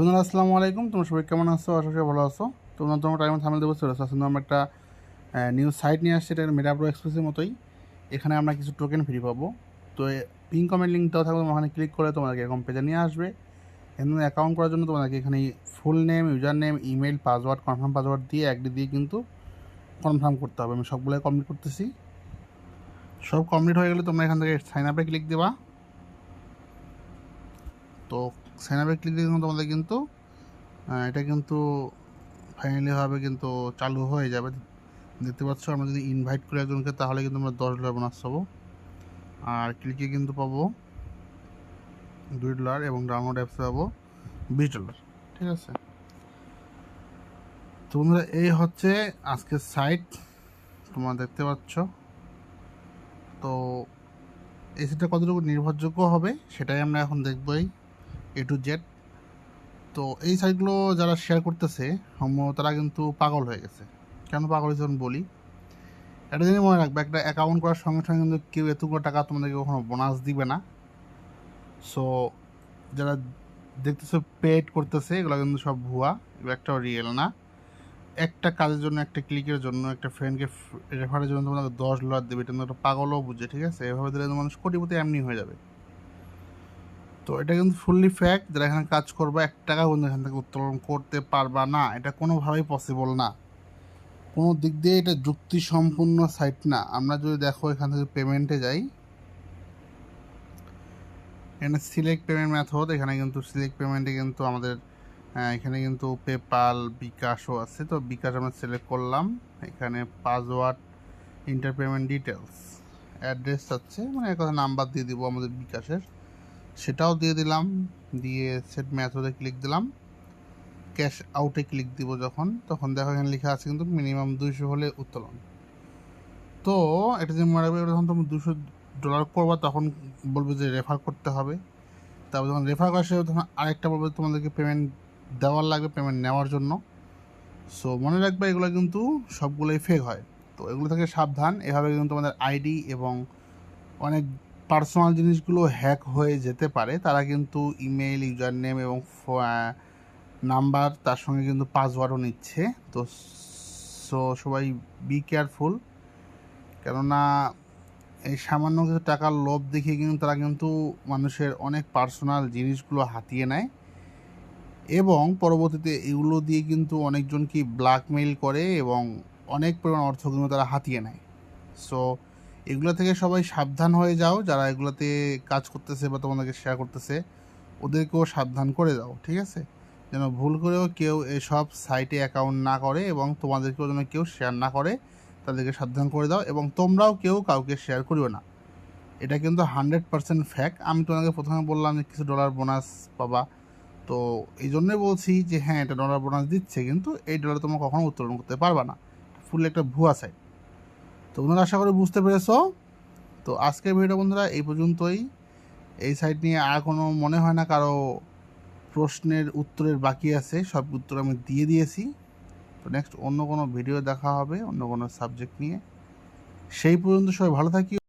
বন্ধুরা আসসালামু আলাইকুম, তোমরা সবাই কেমন আছো? আশা করি ভালো আছো। তোমরা তোমার টাইমে থামেল দেবো চলে আসো। আমরা একটা নিউজ সাইট নিয়ে আসছি, এটা মেটাপ্রো এক্সপ্রেসের মতোই। এখানে আমরা কিছু টোকেন ফ্রি পাবো। তো পিন কমেন্ট লিঙ্ক দেওয়া থাকবে, ওখানে ক্লিক করে তোমাদেরকে এরকম পেজে নিয়ে আসবে। এখানে অ্যাকাউন্ট করার জন্য তোমাদেরকে এখানে full name, user name, email, password, confirm password দিয়ে একটি দিয়ে কিন্তু কনফার্ম করতে হবে। আমি সবগুলোই কমপ্লিট করতেছি। সব কমপ্লিট হয়ে গেলে তোমরা এখান থেকে সাইন আপে ক্লিক দেবা। তো সাইন আপে ক্লিক দিয়ে তোমাদের কিন্তু এটা কিন্তু ফাইনালিভাবে কিন্তু চালু হয়ে যাবে। দেখতে পাচ্ছ, আমরা যদি ইনভাইট করি একজনকে তাহলে কিন্তু আমরা $10 বোনাস পাবো। আর ক্লিকে কিন্তু পাবো $2 এবং ডাউনলোড অ্যাপসে পাবো $20। ঠিক আছে, তো বন্ধুরা এই হচ্ছে আজকের সাইট, তোমরা দেখতে পাচ্ছ। তো এই সাইটটা কতটুকু নির্ভরযোগ্য হবে সেটাই আমরা এখন দেখবই A to Z। তো এই সাইটগুলো যারা শেয়ার করতেছে তারা কিন্তু পাগল হয়ে গেছে। কেন পাগল হয়েছে বলি। একটা জিনিস মনে রাখবে, একটা অ্যাকাউন্ট করার সঙ্গে সঙ্গে কিন্তু কেউ এতগুলো টাকা তোমাদেরকে কখনো বোনাস দিবে না। সো যারা দেখতেছো পেড করতেছে, এগুলো কিন্তু সব ভুয়া, এগুলো একটাও রিয়েল না। একটা কাজের জন্য, একটা ক্লিকের জন্য, একটা ফ্রেন্ডকে রেফারের জন্য তোমাকে $10 দেবে, এটা একটা পাগলও বুঝে। ঠিক আছে, এভাবে দিলে মানুষ কোটিপতি এমনি হয়ে যাবে। তো এটা কিন্তু ফুললি ফ্যাক্ট। যারা এখানে কাজ করবে 1 টাকা কিন্তু এখান থেকে উত্তোলন করতে পারবা না, এটা কোনোভাবেই পসিবল না। কোনো দিক দিয়ে এটা যুক্তিসম্পন্ন সাইট না। আমরা যদি দেখো এখান থেকে পেমেন্টে যাই, এখানে সিলেক্ট পেমেন্ট মেথড, এখানে কিন্তু সিলেক্ট পেমেন্টে কিন্তু আমাদের এখানে কিন্তু পেপাল, বিকাশও আছে। তো বিকাশ আমরা সিলেক্ট করলাম। এখানে password, inter payment details, address আছে, মানে এক কথা নাম্বার দিয়ে দিব আমাদের বিকাশের, সেটাও দিয়ে দিলাম। দিয়ে সেট মেথডে ক্লিক দিলাম। ক্যাশ আউটে ক্লিক দিব যখন, তখন দেখো এখানে লেখা আছে কিন্তু মিনিমাম 200 হলে উত্তোলন। তো এটা যে মারাবে, যখন তুমি $200 করবা তখন বলবে যে রেফার করতে হবে। তারপর যখন রেফার করা শেষ তখন আরেকটা বলবে তোমাদেরকে পেমেন্ট দেওয়ার লাগবে, পেমেন্ট নেওয়ার জন্য। সো মনে রাখবে এগুলো কিন্তু সবগুলোই ফেক হয়। তো এগুলো থেকে সাবধান। এভাবে কিন্তু তোমাদের আইডি এবং অনেক পার্সোনাল জিনিসগুলো হ্যাক হয়ে যেতে পারে। তারা কিন্তু ইমেল, ইউজার নেম এবং নাম্বার, তার সঙ্গে কিন্তু পাসওয়ার্ডও নিচ্ছে। তো সবাই বি কেয়ারফুল, কেননা এই সামান্য কিছু টাকার লোভ দেখিয়ে কিন্তু তারা কিন্তু মানুষের অনেক পার্সোনাল জিনিসগুলো হাতিয়ে নেয় এবং পরবর্তীতে এগুলো দিয়ে কিন্তু অনেকজনকে ব্ল্যাকমেইল করে এবং অনেক পরিমাণ অর্থ কিন্তু তারা হাতিয়ে নেয়। সো এগুলো থেকে সবাই সাবধান হয়ে যাও। যারা এগুলোতে কাজ করতেছে বা তোমাদেরকে শেয়ার করতেছে, ওদেরকেও সাবধান করে দাও। ঠিক আছে, যেন ভুল করেও কেউ এসব সাইটে অ্যাকাউন্ট না করে এবং তোমাদেরকেও যেন কেউ শেয়ার না করে, তাদেরকে সাবধান করে দাও। এবং তোমরাও কেউ কাউকে শেয়ার করিও না। এটা কিন্তু 100% ফ্যাক্ট। আমি তোমাকে প্রথমে বললাম যে কিছু ডলার বোনাস পাবা, তো এই জন্যই বলছি যে হ্যাঁ এটা ডলার বোনাস দিচ্ছে, কিন্তু এই ডলার তোমরা কখনো উত্তোলন করতে পারবা না। ফুল একটা ভুয়া সাইট। তো বন্ধুরা আশা করি বুঝতে পেরেছো। তো আজকের ভিডিও বন্ধুরা এই পর্যন্তই। এই সাইট নিয়ে আর কোনো মনে হয় না কারো প্রশ্নের উত্তরের বাকি আছে, সব উত্তর আমি দিয়ে দিয়েছি। তো নেক্সট অন্য কোনো ভিডিও দেখা হবে অন্য কোনো সাবজেক্ট নিয়ে। সেই পর্যন্ত সবাই ভালো থাকি।